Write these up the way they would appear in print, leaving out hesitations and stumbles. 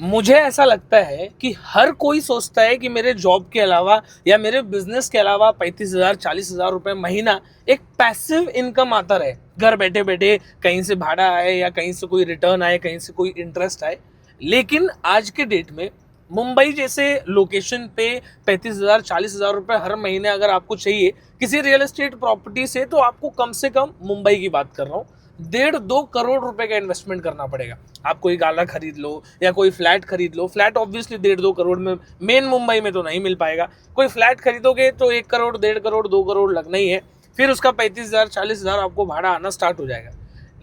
मुझे ऐसा लगता है कि हर कोई सोचता है कि मेरे जॉब के अलावा या मेरे बिजनेस के अलावा 35,000 40,000 रुपए महीना एक पैसिव इनकम आता रहे, घर बैठे बैठे कहीं से भाड़ा आए या कहीं से कोई रिटर्न आए, कहीं से कोई इंटरेस्ट आए। लेकिन आज के डेट में मुंबई जैसे लोकेशन पे 35,000 40,000 रुपए हर महीने अगर आपको चाहिए किसी रियल एस्टेट प्रॉपर्टी से, तो आपको कम से कम मुंबई की बात कर रहा हूँ 1.5-2 करोड़ रुपए का इन्वेस्टमेंट करना पड़ेगा। आप कोई गाला खरीद लो या कोई फ्लैट खरीद लो, फ्लैट ऑब्वियसली 1.5-2 करोड़ में मेन मुंबई में तो नहीं मिल पाएगा। कोई फ्लैट खरीदोगे तो 1 करोड़ 1.5 करोड़ 2 करोड़ लगना ही है, फिर उसका 35,000 40,000 आपको भाड़ा आना स्टार्ट हो जाएगा।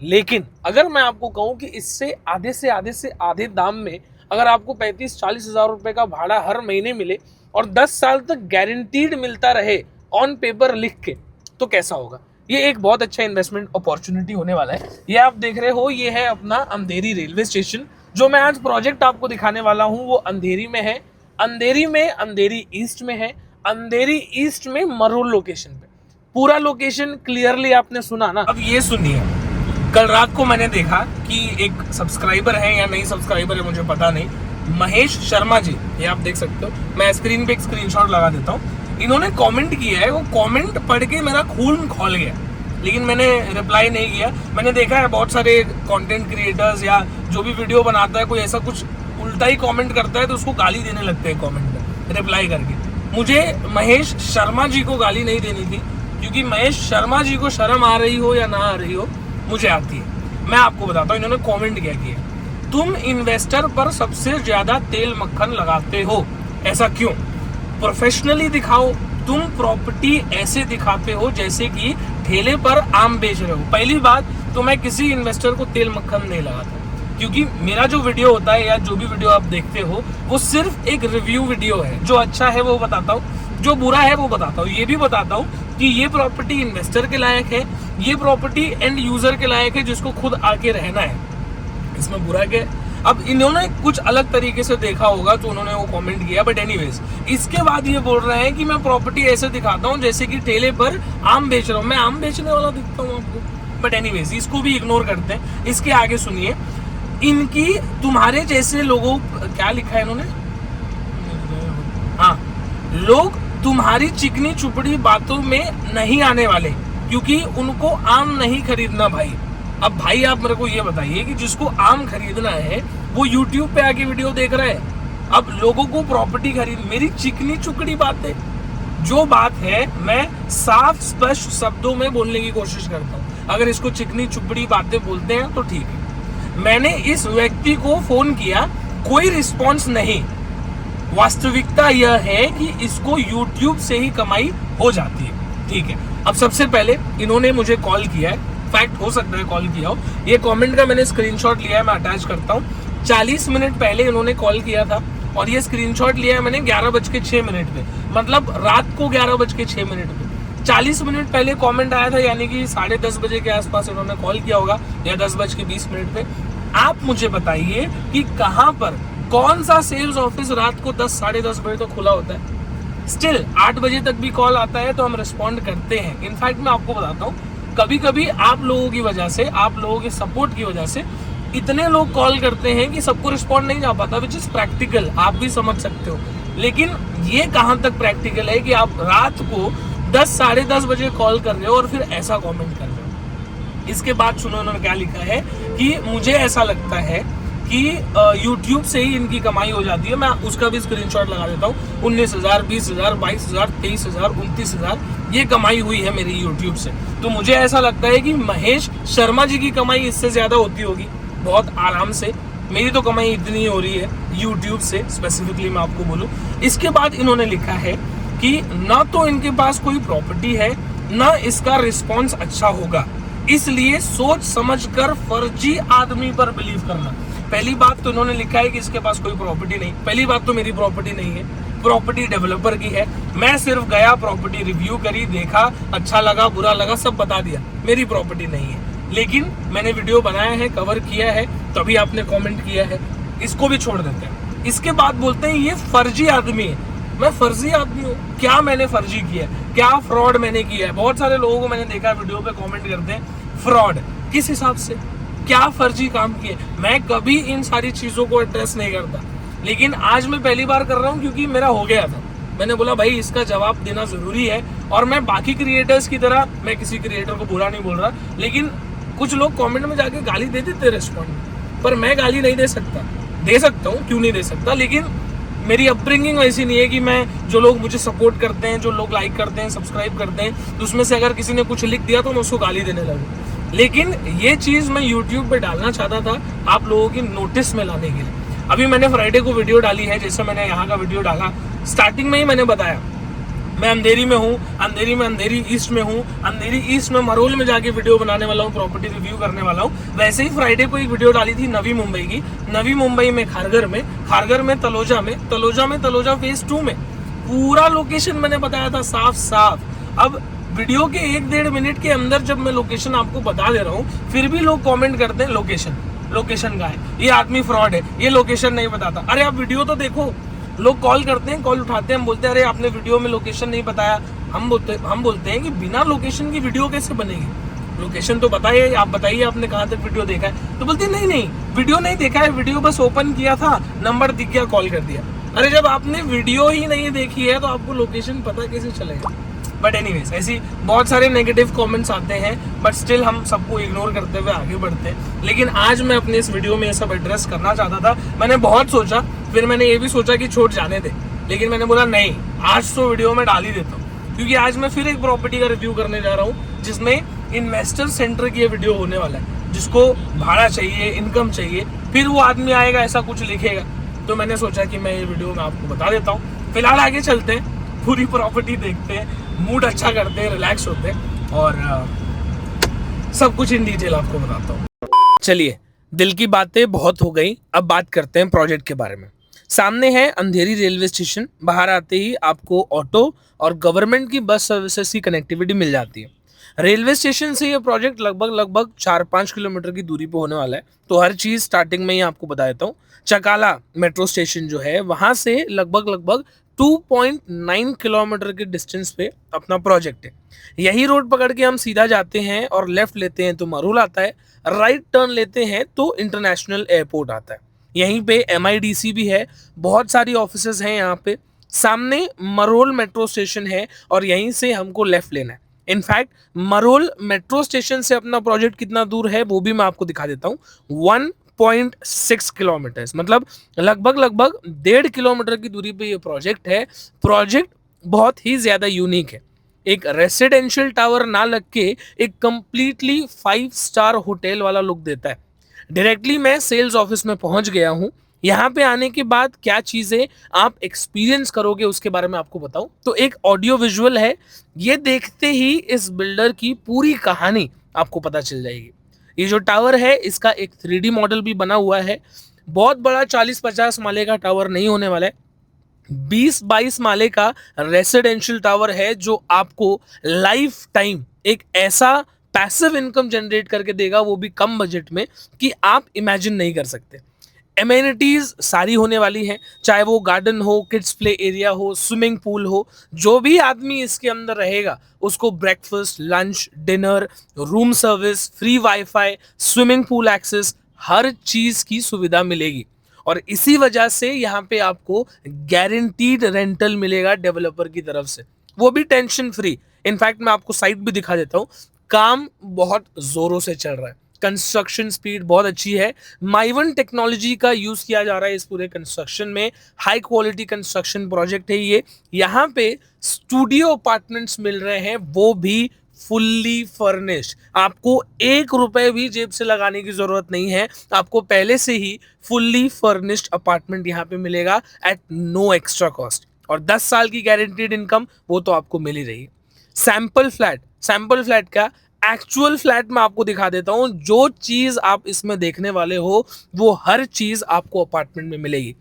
लेकिन अगर मैं आपको कहूँ कि इससे आधे दाम में अगर आपको 35-40,000 रुपए का भाड़ा हर महीने मिले और 10 साल तक गारंटीड मिलता रहे ऑन पेपर लिख के, तो कैसा होगा। ये एक बहुत अच्छा इन्वेस्टमेंट अपॉर्चुनिटी होने वाला है। ये आप देख रहे हो, ये है अपना अंधेरी रेलवे स्टेशन। जो मैं आज प्रोजेक्ट आपको दिखाने वाला हूँ वो अंधेरी में है। अंधेरी ईस्ट में है। अंधेरी ईस्ट में मरूल लोकेशन पे। पूरा लोकेशन क्लियरली आपने सुना ना। अब ये सुनिए, कल रात को मैंने देखा कि एक सब्सक्राइबर है या नहीं सब्सक्राइबर है मुझे पता नहीं, महेश शर्मा जी, ये आप देख सकते हो, मैं स्क्रीन पे एक स्क्रीनशॉट लगा देता हूँ। इन्होंने कमेंट किया है, वो कमेंट पढ़ के मेरा खून खौल गया, लेकिन मैंने रिप्लाई नहीं किया। मैंने देखा है बहुत सारे कंटेंट क्रिएटर्स या जो भी वीडियो बनाता है कोई ऐसा कुछ उल्टा ही कमेंट करता है तो उसको गाली देने लगते हैं कमेंट में रिप्लाई करके। मुझे महेश शर्मा जी को गाली नहीं देनी थी, क्योंकि महेश शर्मा जी को शर्म आ रही हो या ना आ रही हो मुझे आती है। मैं आपको बताता हूँ इन्होंने कमेंट क्या किया। तुम इन्वेस्टर पर सबसे ज्यादा तेल मक्खन लगाते हो, ऐसा क्यों? प्रोफेशनली दिखाओ। तुम प्रॉपर्टी ऐसे दिखाते हो जैसे कि ठेले पर आम बेच रहे हो। पहली बात तो मैं किसी इन्वेस्टर को तेल मक्खन नहीं लगाता, क्योंकि मेरा जो वीडियो होता है या जो भी वीडियो आप देखते हो वो सिर्फ एक रिव्यू वीडियो है। जो अच्छा है वो बताता हूँ, जो बुरा है वो बताता हूँ। ये भी बताता हूँ कि ये प्रॉपर्टी इन्वेस्टर के लायक है, ये प्रॉपर्टी एंड यूजर के लायक है जिसको खुद आके रहना है। इसमें बुरा क्या है? अब इन्होंने कुछ अलग तरीके से देखा होगा तो उन्होंने वो कमेंट किया, बट एनीवेज इसके बाद ये बोल रहे हैं कि मैं प्रॉपर्टी ऐसे दिखाता हूँ जैसे कि ठेले पर आम बेच रहा हूँ। मैं आम बेचने वाला दिखता हूँ आपको? बट एनीवेज इसको भी इग्नोर करते हैं। इसके आगे सुनिए, इनकी तुम्हारे जैसे लोगों, क्या लिखा है इन्होंने, हाँ, लोग तुम्हारी चिकनी चुपड़ी बातों में नहीं आने वाले क्योंकि उनको आम नहीं खरीदना भाई। अब भाई आप मेरे को ये बताइए कि जिसको आम खरीदना है वो YouTube पे आके वीडियो देख रहा है। अब लोगों को प्रॉपर्टी खरीद, मेरी चिकनी चुकड़ी बातें, जो बात है मैं साफ स्पष्ट शब्दों में बोलने की कोशिश करता हूँ। अगर इसको चिकनी चुपड़ी बातें बोलते हैं तो ठीक है। मैंने इस व्यक्ति को फोन किया, कोई रिस्पॉन्स नहीं। वास्तविकता यह है कि इसको YouTube से ही कमाई हो जाती है, ठीक है। अब सबसे पहले इन्होंने मुझे कॉल किया है, फैक्ट हो सकता है कॉल किया हो, ये कमेंट का मैंने स्क्रीनशॉट लिया है, मैं अटैच करता हूँ। 40 मिनट पहले इन्होंने कॉल किया था और ये स्क्रीनशॉट लिया है मैंने 11:06 पे, मतलब रात को 11:06 पे। 40 मिनट पहले कमेंट आया था, यानी कि 10:30 बजे के आसपास इन्होंने कॉल किया होगा या 10:20 पे। आप मुझे बताइए कि कहाँ पर कौन सा सेल्स ऑफिस रात को 10 साढ़े 10 बजे तक खुला होता है? स्टिल 8 बजे तक भी कॉल आता है तो हम रिस्पॉन्ड करते हैं। इनफैक्ट मैं आपको बताता हूँ, कभी कभी आप लोगों की वजह से, आप लोगों के सपोर्ट की वजह से इतने लोग कॉल करते हैं कि सबको रिस्पॉन्ड नहीं जा पाता, विच इज प्रैक्टिकल, आप भी समझ सकते हो। लेकिन ये कहाँ तक प्रैक्टिकल है कि आप रात को 10 साढ़े 10 बजे कॉल कर रहे हो और फिर ऐसा कमेंट कर रहे हो। इसके बाद सुनो इन्होंने क्या लिखा है कि मुझे ऐसा लगता है कि YouTube से ही इनकी कमाई हो जाती है। मैं उसका भी स्क्रीनशॉट लगा देता हूँ। 19,000 20,000 22,000 23,000 29,000 ये कमाई हुई है मेरी YouTube से। तो मुझे ऐसा लगता है कि महेश शर्मा जी की कमाई इससे ज्यादा होती होगी, बहुत आराम से। मेरी तो कमाई इतनी हो रही है YouTube से, स्पेसिफिकली मैं आपको बोलूँ। इसके बाद इन्होंने लिखा है कि ना तो इनके पास कोई प्रॉपर्टी है, ना इसका रिस्पॉन्स अच्छा होगा, इसलिए सोच समझकर फर्जी आदमी पर बिलीव करना। पहली बात तो इन्होंने लिखा है कि इसके पास कोई प्रॉपर्टी नहीं। पहली बात तो मेरी प्रॉपर्टी नहीं है, प्रॉपर्टी डेवलपर की है। मैं सिर्फ गया, प्रॉपर्टी रिव्यू करी, देखा, अच्छा लगा बुरा लगा सब बता दिया, मेरी प्रॉपर्टी नहीं है। लेकिन मैंने वीडियो बनाया है, कवर किया है, तभी आपने कमेंट किया है, इसको भी छोड़ देते हैं। इसके बाद बोलते हैं ये फर्जी आदमी है। मैं फर्जी आदमी हूँ? क्या मैंने फर्जी किया है? क्या फ्रॉड मैंने किया है? बहुत सारे लोगों को मैंने देखा वीडियो पे कमेंट करते हैं फ्रॉड। किस हिसाब से? क्या फर्जी काम किए। मैं कभी इन सारी चीजों को एड्रेस नहीं करता, लेकिन आज मैं पहली बार कर रहा हूँ क्योंकि मेरा हो गया था। मैंने बोला भाई इसका जवाब देना जरूरी है। और मैं बाकी क्रिएटर्स की तरह, मैं किसी क्रिएटर को बुरा नहीं बोल रहा, लेकिन कुछ लोग कमेंट में जाके गाली दे देते रेस्पॉन्ड में, पर मैं गाली नहीं दे सकता। दे सकता हूँ, क्यों नहीं दे सकता, लेकिन मेरी अपब्रिंगिंग वैसी नहीं है कि मैं, जो लोग मुझे सपोर्ट करते हैं, जो लोग लाइक करते हैं, सब्सक्राइब करते हैं, तो उसमें से अगर किसी ने कुछ लिख दिया तो मैं उसको गाली देने लगूँ। लेकिन ये चीज़ मैं यूट्यूब पे डालना चाहता था आप लोगों की नोटिस में लाने के लिए। अभी मैंने फ्राइडे को वीडियो डाली है, जैसे मैंने यहाँ का वीडियो डाला, स्टार्टिंग में ही मैंने बताया मैं अंधेरी में हूँ, अंधेरी में, अंधेरी ईस्ट में हूँ, अंधेरी ईस्ट में मरोल में जाके वीडियो बनाने वाला हूँ, प्रॉपर्टी रिव्यू करने वाला हूँ। वैसे ही फ्राइडे को एक वीडियो डाली थी नवी मुंबई की, नवी मुंबई में खारगर में, खारगर में तलोजा में, तलोजा फेज 2 में, पूरा लोकेशन मैंने बताया था साफ साफ। अब वीडियो के 1-1.5 मिनट के अंदर जब मैं लोकेशन आपको बता दे रहा हूँ, फिर भी लोग कमेंट करते हैं लोकेशन का है, ये आदमी फ्रॉड है, ये लोकेशन नहीं बताता। अरे आप वीडियो तो देखो। लोग कॉल करते हैं, कॉल उठाते हैं, हम बोलते हैं अरे आपने वीडियो में लोकेशन नहीं बताया। हम बोलते हैं कि बिना लोकेशन की वीडियो कैसे बनेगी, लोकेशन तो बताइए, आप बताइए आपने कहाँ तक वीडियो देखा है। तो बोलते हैं नहीं वीडियो नहीं देखा है, वीडियो बस ओपन किया था, नंबर दिख गया, कॉल कर दिया। अरे जब आपने वीडियो ही नहीं देखी है तो आपको लोकेशन पता कैसे चलेगा। बट एनीवेज, ऐसी बहुत सारे नेगेटिव कमेंट्स आते हैं, बट स्टिल हम सबको इग्नोर करते हुए आगे बढ़ते हैं। लेकिन आज मैं अपने इस वीडियो में ये सब एड्रेस करना चाहता था। मैंने बहुत सोचा, फिर मैंने ये भी सोचा कि छोड़ जाने दे, लेकिन मैंने बोला नहीं, आज तो वीडियो में डाल ही देता हूँ, क्योंकि आज मैं फिर एक प्रॉपर्टी का रिव्यू करने जा रहा हूँ जिसमें इन्वेस्टर सेंटर की ये वीडियो होने वाला है। जिसको भाड़ा चाहिए, इनकम चाहिए, फिर वो आदमी आएगा ऐसा कुछ लिखेगा, तो मैंने सोचा कि मैं ये वीडियो में आपको बता देता हूँ। फिलहाल आगे चलते हैं, पूरी प्रॉपर्टी देखते हैं, मूड अच्छा करते हैं, रिलैक्स होते हैं, और सब कुछ इन डिटेल आपको बताता हूँ। चलिए, दिल की बातें बहुत हो गई, अब बात करते हैं प्रोजेक्ट के बारे में। सामने है अंधेरी रेलवे स्टेशन, बाहर आते ही आपको ऑटो और गवर्नमेंट की बस सर्विसेज की कनेक्टिविटी मिल जाती है। रेलवे स्टेशन से ये प्रोजेक्ट लगभग 4-5 किलोमीटर की दूरी पे होने वाला है। तो हर चीज स्टार्टिंग में ही आपको बता देता हूँ। चकाला मेट्रो स्टेशन जो है, वहां से लगभग 2.9 किलोमीटर के डिस्टेंस पे अपना प्रोजेक्ट है। यही रोड पकड़ के हम सीधा जाते हैं और लेफ्ट लेते हैं तो मरूल आता है, राइट टर्न लेते हैं तो इंटरनेशनल एयरपोर्ट आता है। यहीं पे MIDC भी है, बहुत सारी ऑफिसेज हैं यहाँ पे। सामने मरोल मेट्रो स्टेशन है और यहीं से हमको लेफ्ट लेना है। इनफैक्ट मरोल मेट्रो स्टेशन से अपना प्रोजेक्ट कितना दूर है वो भी मैं आपको दिखा देता हूँ। 1.6 किलोमीटर, मतलब लगभग 1.5 किलोमीटर की दूरी पे ये प्रोजेक्ट है। प्रोजेक्ट बहुत ही ज्यादा यूनिक है। एक रेसिडेंशियल टावर ना लग के एक कंप्लीटली 5 स्टार होटल वाला लुक देता है। डायरेक्टली मैं सेल्स ऑफिस में पहुंच गया हूं। यहाँ पे आने के बाद क्या चीजें आप एक्सपीरियंस करोगे उसके बारे में आपको बताऊं तो एक ऑडियो विजुअल है, ये देखते ही इस बिल्डर की पूरी कहानी आपको पता चल जाएगी। ये जो टावर है इसका एक 3D मॉडल भी बना हुआ है। बहुत बड़ा 40-50 माले का टावर नहीं होने वाला है, 20-22 माले का रेसिडेंशियल टावर है जो आपको लाइफ टाइम एक ऐसा पैसिव इनकम जनरेट करके देगा, वो भी कम बजट में, कि आप इमेजिन नहीं कर सकते। एमेनिटीज सारी होने वाली हैं, चाहे वो गार्डन हो, किड्स प्ले एरिया हो, स्विमिंग पूल हो। जो भी आदमी इसके अंदर रहेगा उसको breakfast, lunch, dinner, room service, free wifi, swimming pool access, हर चीज की सुविधा मिलेगी। और इसी वजह से यहाँ पे आपको गारंटीड रेंटल मिलेगा डेवलपर की तरफ से, वो भी टेंशन फ्री। इनफैक्ट मैं आपको साइट भी दिखा देता हूँ, काम बहुत जोरों से चल रहा है, कंस्ट्रक्शन स्पीड बहुत अच्छी है। माइवन टेक्नोलॉजी का यूज किया जा रहा है इस पूरे कंस्ट्रक्शन में। हाई क्वालिटी कंस्ट्रक्शन प्रोजेक्ट है ये। यहाँ पे स्टूडियो अपार्टमेंट्स मिल रहे हैं, वो भी फुल्ली फर्निश्ड। आपको 1 रुपए भी जेब से लगाने की जरूरत नहीं है, आपको पहले से ही फुल्ली फर्निश्ड अपार्टमेंट यहाँ पे मिलेगा एट नो एक्स्ट्रा कॉस्ट। और 10 साल की गारंटीड इनकम वो तो आपको मिल ही रही है। सैंपल फ्लैट का एक्चुअल फ्लैट में आपको दिखा देता हूं। जो चीज आप इसमें देखने वाले हो वो हर चीज आपको अपार्टमेंट में मिलेगी।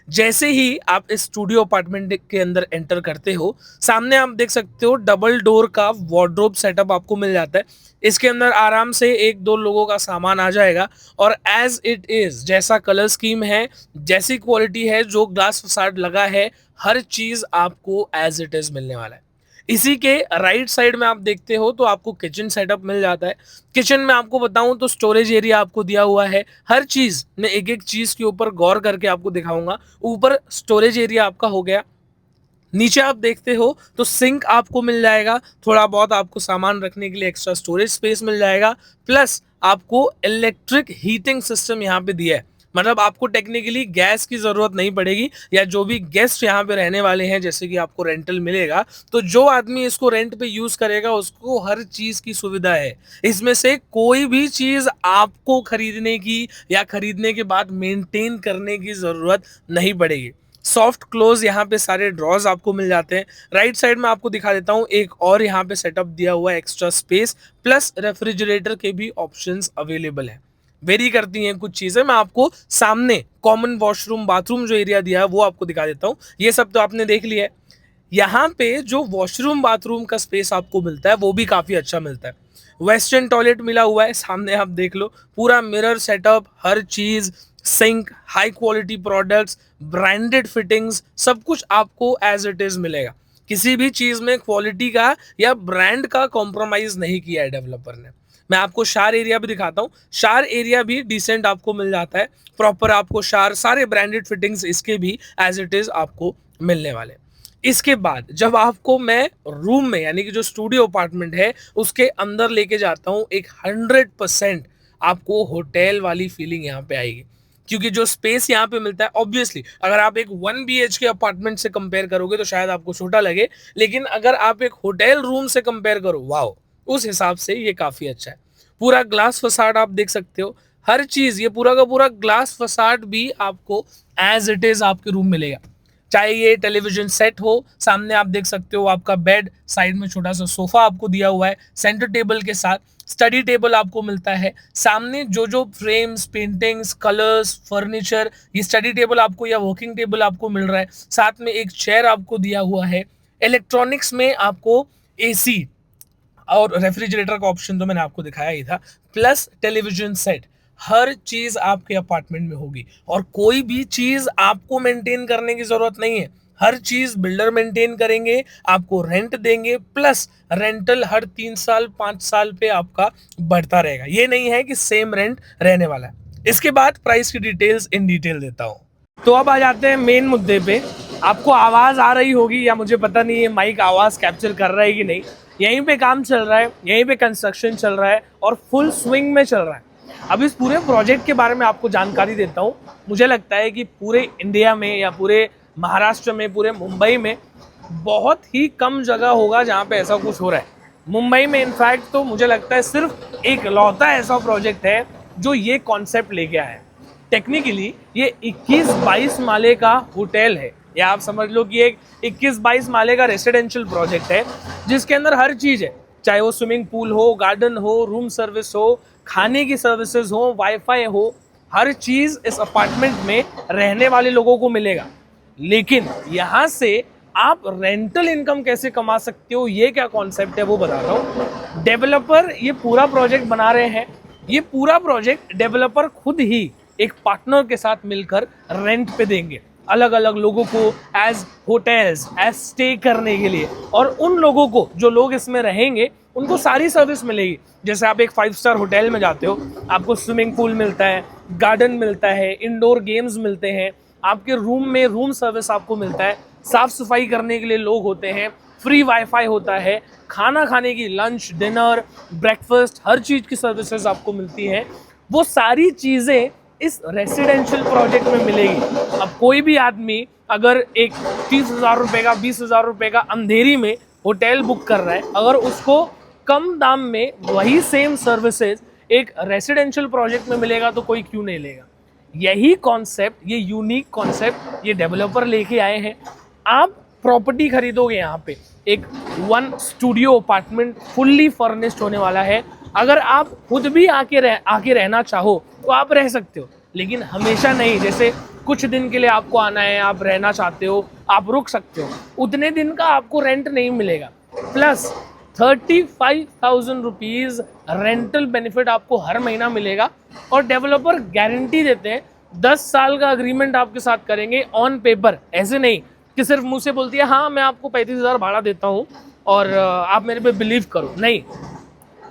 जैसे ही आप इस स्टूडियो अपार्टमेंट के अंदर एंटर करते हो, सामने आप देख सकते हो डबल डोर का वार्डरोब सेटअप आपको मिल जाता है। इसके अंदर आराम से 1-2 लोगों का सामान आ जाएगा। और एज इट इज, जैसा कलर स्कीम है, जैसी क्वालिटी है, जो ग्लास फसाड लगा है, हर चीज आपको एज इट इज मिलने वाला है। इसी के राइट साइड में आप देखते हो तो आपको किचन सेटअप मिल जाता है। किचन में आपको बताऊं तो स्टोरेज एरिया आपको दिया हुआ है। हर चीज मैं एक एक चीज के ऊपर गौर करके आपको दिखाऊंगा। ऊपर स्टोरेज एरिया आपका हो गया, नीचे आप देखते हो तो सिंक आपको मिल जाएगा, थोड़ा बहुत आपको सामान रखने के लिए एक्स्ट्रा स्टोरेज स्पेस मिल जाएगा, प्लस आपको इलेक्ट्रिक हीटिंग सिस्टम यहाँ पे दिया है। मतलब आपको टेक्निकली गैस की जरूरत नहीं पड़ेगी, या जो भी गेस्ट यहाँ पे रहने वाले हैं, जैसे कि आपको रेंटल मिलेगा, तो जो आदमी इसको रेंट पे यूज करेगा उसको हर चीज की सुविधा है। इसमें से कोई भी चीज आपको खरीदने की या खरीदने के बाद मेंटेन करने की जरूरत नहीं पड़ेगी। सॉफ्ट क्लोज यहाँ पे सारे ड्रॉज आपको मिल जाते हैं। राइट साइड में आपको दिखा देता हूँ, एक और यहाँ पे सेटअप दिया हुआ है, एक्स्ट्रा स्पेस प्लस रेफ्रिजरेटर के भी ऑप्शंस अवेलेबल है। वेरी करती हैं कुछ चीजें, मैं आपको सामने कॉमन वॉशरूम बाथरूम जो एरिया दिया है वो आपको दिखा देता हूँ। ये सब तो आपने देख लिया है। यहाँ पे जो वॉशरूम बाथरूम का स्पेस आपको मिलता है वो भी काफी अच्छा मिलता है। वेस्टर्न टॉयलेट मिला हुआ है, सामने आप देख लो, पूरा मिरर सेटअप, हर चीज, sink, high quality products, branded fittings, सब कुछ आपको एज इट इज मिलेगा। किसी भी चीज में क्वालिटी का या ब्रांड का कॉम्प्रोमाइज नहीं किया है डेवलपर ने। मैं आपको शार एरिया भी दिखाता हूँ, शार एरिया भी डिसेंट आपको मिल जाता है, प्रॉपर आपको शार, सारे ब्रांडेड फिटिंग्स इसके भी एज इट इज आपको मिलने वाले। इसके बाद जब आपको मैं रूम में, यानी कि जो स्टूडियो अपार्टमेंट है उसके अंदर लेके जाता हूँ, एक 100% आपको होटल वाली फीलिंग यहाँ पे आएगी। क्योंकि जो स्पेस यहाँ पे मिलता है, ऑब्वियसली अगर आप एक 1 BHK अपार्टमेंट से कंपेयर करोगे तो शायद आपको छोटा लगे, लेकिन अगर आप एक होटल रूम से कंपेयर करो, वाओ, उस हिसाब से ये काफी अच्छा है। पूरा ग्लास फसाड आप देख सकते हो, हर चीज, ये पूरा का पूरा ग्लास फसाड भी आपको एज इट इज आपके रूम मिलेगा। चाहे ये टेलीविजन सेट हो, सामने आप देख सकते हो आपका बेड, साइड में छोटा सा सोफा आपको दिया हुआ है सेंटर टेबल के साथ, स्टडी टेबल आपको मिलता है। सामने जो जो फ्रेम्स, पेंटिंग्स, कलर्स, फर्नीचर, ये स्टडी टेबल आपको या वर्किंग टेबल आपको मिल रहा है। साथ में एक चेयर आपको दिया हुआ है। इलेक्ट्रॉनिक्स में आपको एसी और रेफ्रिजरेटर का ऑप्शन तो मैंने आपको दिखाया ही था, प्लस टेलीविजन सेट, हर चीज आपके अपार्टमेंट में होगी। और कोई भी चीज आपको मेंटेन करने की जरूरत नहीं है, हर चीज बिल्डर मेंटेन करेंगे, आपको रेंट देंगे, प्लस रेंटल हर 3 साल 5 साल पे आपका बढ़ता रहेगा। ये नहीं है कि सेम रेंट रहने वाला है। इसके बाद प्राइस की डिटेल्स इन डिटेल देता हूँ। तो अब आ जाते हैं मेन मुद्दे पे। आपको आवाज आ रही होगी या मुझे पता नहीं है माइक आवाज कैप्चर कर रहा है कि नहीं। यहीं पे काम चल रहा है, यहीं पे कंस्ट्रक्शन चल रहा है और फुल स्विंग में चल रहा है। अब इस पूरे प्रोजेक्ट के बारे में आपको जानकारी देता हूँ। मुझे लगता है कि पूरे इंडिया में या पूरे महाराष्ट्र में, पूरे मुंबई में बहुत ही कम जगह होगा जहाँ पे ऐसा कुछ हो रहा है। मुंबई में इनफैक्ट तो मुझे लगता है सिर्फ एक लौता ऐसा प्रोजेक्ट है जो ये कॉन्सेप्ट लेके आया है। टेक्निकली ये 21-22 माले का होटल है, या आप समझ लो कि एक 21-22 माले का रेसिडेंशियल प्रोजेक्ट है जिसके अंदर हर चीज है। चाहे वो स्विमिंग पूल हो, गार्डन हो, रूम सर्विस हो, खाने की सर्विसेज हो, वाईफाई हो, हर चीज इस अपार्टमेंट में रहने वाले लोगों को मिलेगा। लेकिन यहाँ से आप रेंटल इनकम कैसे कमा सकते हो, ये क्या कॉन्सेप्ट है वो बता रहा हूँ। डेवलपर ये पूरा प्रोजेक्ट बना रहे हैं। ये पूरा प्रोजेक्ट डेवलपर खुद ही एक पार्टनर के साथ मिलकर रेंट पे देंगे अलग अलग लोगों को, एज होटल्स, एज स्टे करने के लिए। और उन लोगों को, जो लोग इसमें रहेंगे, उनको सारी सर्विस मिलेगी। जैसे आप एक 5 स्टार होटल में जाते हो, आपको स्विमिंग पूल मिलता है, गार्डन मिलता है, इंडोर गेम्स मिलते हैं, आपके रूम में रूम सर्विस आपको मिलता है, साफ सफाई करने के लिए लोग होते हैं, फ्री वाईफाई होता है, खाना खाने की लंच, डिनर, ब्रेकफास्ट, हर चीज़ की सर्विसेज आपको मिलती हैं। वो सारी चीज़ें इस रेसिडेंशियल प्रोजेक्ट में मिलेगी। अब कोई भी आदमी अगर एक 30,000 रुपये का, 20,000 रुपये का अंधेरी में होटल बुक कर रहा है, अगर उसको कम दाम में वही सेम सर्विसेज एक रेसिडेंशियल प्रोजेक्ट में मिलेगा तो कोई क्यों नहीं लेगा। यही कॉन्सेप्ट, ये यूनिक कॉन्सेप्ट ये डेवलपर लेके आए हैं। आप प्रॉपर्टी खरीदोगे, यहाँ पे एक 1 स्टूडियो अपार्टमेंट फुल्ली फर्निश्ड होने वाला है। अगर आप खुद भी आके रहना चाहो तो आप रह सकते हो, लेकिन हमेशा नहीं। जैसे कुछ दिन के लिए आपको आना है, आप रहना चाहते हो, आप रुक सकते हो, उतने दिन का आपको रेंट नहीं मिलेगा। प्लस 35,000 रुपीज़ रेंटल बेनिफिट आपको हर महीना मिलेगा। और डेवलपर गारंटी देते हैं 10 साल का अग्रीमेंट आपके साथ करेंगे ऑन पेपर। ऐसे नहीं कि सिर्फ मुंह से बोलती है हाँ मैं आपको 35,000 भाड़ा देता हूँ, और आप मेरे पे बिलीव करो, नहीं,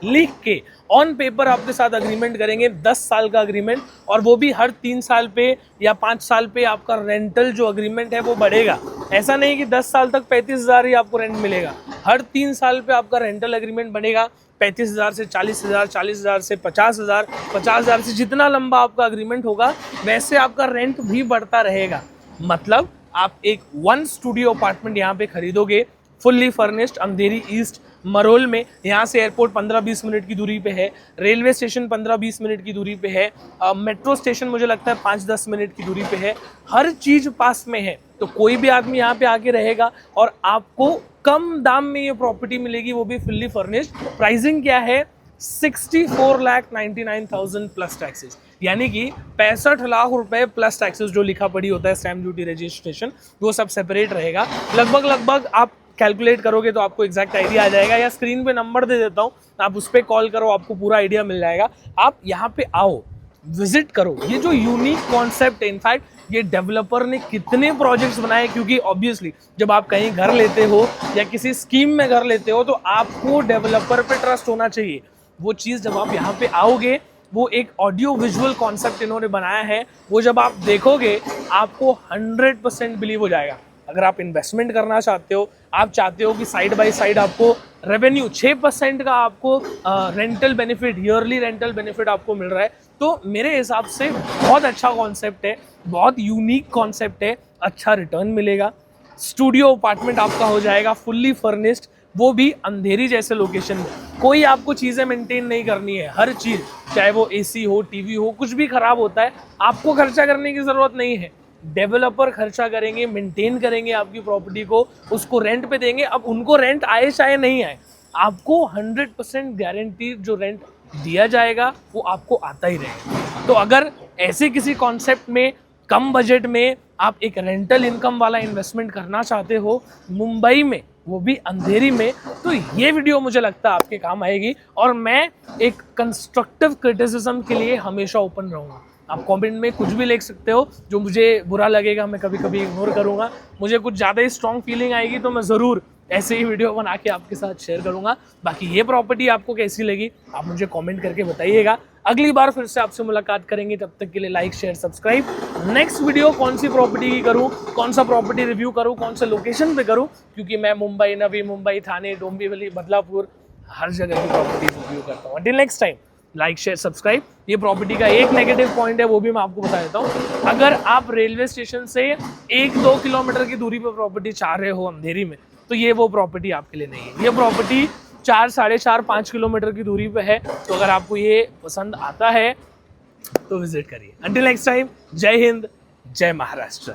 लिख के ऑन पेपर आपके साथ अग्रीमेंट करेंगे, 10 साल का अग्रीमेंट, और वो भी हर 3 साल पे या 5 साल पे आपका रेंटल जो अग्रीमेंट है वो बढ़ेगा। ऐसा नहीं कि 10 साल तक 35,000 ही आपको रेंट मिलेगा, हर 3 साल पे आपका रेंटल अग्रीमेंट बनेगा। 35,000 से 40,000, 40,000 से 50,000, 50,000 से जितना लंबा आपका अग्रीमेंट होगा वैसे आपका रेंट भी बढ़ता रहेगा। मतलब आप एक 1 स्टूडियो अपार्टमेंट यहाँ पे खरीदोगे, फुल्ली फर्निश्ड, अंधेरी ईस्ट मरोल में। यहाँ से एयरपोर्ट 15-20 मिनट की दूरी पे है, रेलवे स्टेशन 15-20 मिनट की दूरी पे है, मेट्रो स्टेशन मुझे लगता है 5-10 मिनट की दूरी पे है, हर चीज़ पास में है। तो कोई भी आदमी यहाँ पे आके रहेगा और आपको कम दाम में ये प्रॉपर्टी मिलेगी, वो भी फुल्ली फर्निश्ड। प्राइसिंग क्या है? 64,99,000 प्लस टैक्सेस, यानी कि 65 लाख रुपए प्लस टैक्सेस जो लिखा पड़ी होता है, स्टैम्प ड्यूटी, रजिस्ट्रेशन, वो सब सेपरेट रहेगा। लगभग आप कैलकुलेट करोगे तो आपको एग्जैक्ट आइडिया आ जाएगा, या स्क्रीन पे नंबर दे देता हूँ, आप उस पर कॉल करो, आपको पूरा आइडिया मिल जाएगा। आप यहाँ पे आओ, विजिट करो। ये जो यूनिक कॉन्सेप्ट है, इनफैक्ट ये डेवलपर ने कितने प्रोजेक्ट्स बनाए, क्योंकि ऑब्वियसली जब आप कहीं घर लेते हो या किसी स्कीम में घर लेते हो तो आपको डेवलपर पे ट्रस्ट होना चाहिए। वो चीज़ जब आप यहाँ पे आओगे, वो एक ऑडियो विजुअल कॉन्सेप्ट इन्होंने बनाया है, वो जब आप देखोगे आपको 100% बिलीव हो जाएगा। अगर आप इन्वेस्टमेंट करना चाहते हो, आप चाहते हो कि साइड बाय साइड आपको रेवेन्यू 6% का आपको rental benefit, yearly rental benefit आपको मिल रहा है, तो मेरे हिसाब से बहुत अच्छा कॉन्सेप्ट है, बहुत यूनिक कॉन्सेप्ट है, अच्छा रिटर्न मिलेगा। स्टूडियो अपार्टमेंट आपका हो जाएगा फुल्ली फर्निश्ड, वो भी अंधेरी जैसे लोकेशन में। कोई आपको चीज़ें मेंटेन नहीं करनी है, हर चीज़, चाहे वो एसी हो, टीवी हो, कुछ भी खराब होता है आपको खर्चा करने की ज़रूरत नहीं है। डेवलपर खर्चा करेंगे, मेंटेन करेंगे आपकी प्रॉपर्टी को, उसको रेंट पे देंगे। अब उनको रेंट आए चाहे नहीं आए, आपको 100% गारंटी जो रेंट दिया जाएगा वो आपको आता ही रहेगा। तो अगर ऐसे किसी कॉन्सेप्ट में कम बजट में आप एक रेंटल इनकम वाला इन्वेस्टमेंट करना चाहते हो मुंबई में, वो भी अंधेरी में, तो ये वीडियो मुझे लगता है आपके काम आएगी। और मैं एक कंस्ट्रक्टिव क्रिटिसिज्म के लिए हमेशा ओपन रहूँगा। आप कमेंट में कुछ भी लिख सकते हो, जो मुझे बुरा लगेगा मैं कभी कभी इग्नोर करूँगा। मुझे कुछ ज़्यादा ही स्ट्रॉन्ग फीलिंग आएगी तो मैं ज़रूर ऐसे ही वीडियो बना के आपके साथ शेयर करूँगा। बाकी ये प्रॉपर्टी आपको कैसी लगी आप मुझे कमेंट करके बताइएगा। अगली बार फिर से आपसे मुलाकात करेंगे, तब तक के लिए like, share, subscribe. Next video कौन सी प्रॉपर्टी की करूँ, कौन सा प्रॉपर्टी रिव्यू करूँ, कौन से लोकेशन पे करूँ, क्योंकि मैं मुंबई, नवी मुंबई, थाने, डोंबिवली, बदलापुर, हर जगह की प्रॉपर्टी रिव्यू करता हूँ। Until next time, like, share, subscribe. ये प्रॉपर्टी का एक नेगेटिव पॉइंट है, वो भी मैं आपको बता देता हूँ। अगर आप रेलवे स्टेशन से 1-2 किलोमीटर की दूरी पर प्रॉपर्टी चाह रहे हो अंधेरी में, तो ये वो प्रॉपर्टी आपके लिए नहीं है। ये प्रॉपर्टी 4, 4.5, 5 किलोमीटर की दूरी पे है। तो अगर आपको ये पसंद आता है तो विजिट करिए। अंटिल नेक्स्ट टाइम, जय हिंद, जय महाराष्ट्र।